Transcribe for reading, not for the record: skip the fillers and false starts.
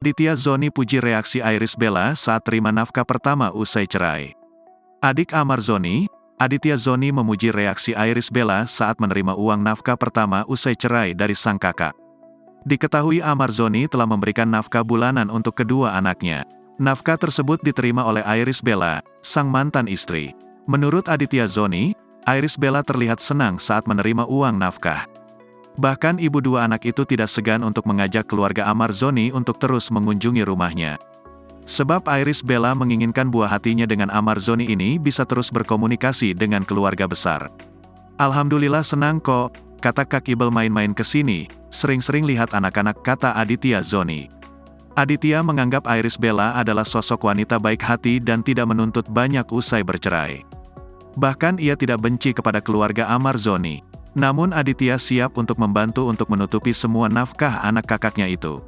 Aditya Zoni puji reaksi Iris Bella saat terima nafkah pertama usai cerai. Adik Amar Zoni, Aditya Zoni memuji reaksi Iris Bella saat menerima uang nafkah pertama usai cerai dari sang kakak. Diketahui Amar Zoni telah memberikan nafkah bulanan untuk kedua anaknya. Nafkah tersebut diterima oleh Iris Bella, sang mantan istri. Menurut Aditya Zoni, Iris Bella terlihat senang saat menerima uang nafkah. Bahkan ibu dua anak itu tidak segan untuk mengajak keluarga Amar Zoni untuk terus mengunjungi rumahnya. Sebab Iris Bella menginginkan buah hatinya dengan Amar Zoni ini bisa terus berkomunikasi dengan keluarga besar. Alhamdulillah senang kok, kata Kak Ibel main-main ke sini, sering-sering lihat anak-anak, kata Aditya Zoni. Aditya menganggap Iris Bella adalah sosok wanita baik hati dan tidak menuntut banyak usai bercerai. Bahkan ia tidak benci kepada keluarga Amar Zoni. Namun Aditya siap untuk membantu untuk menutupi semua nafkah anak kakaknya itu.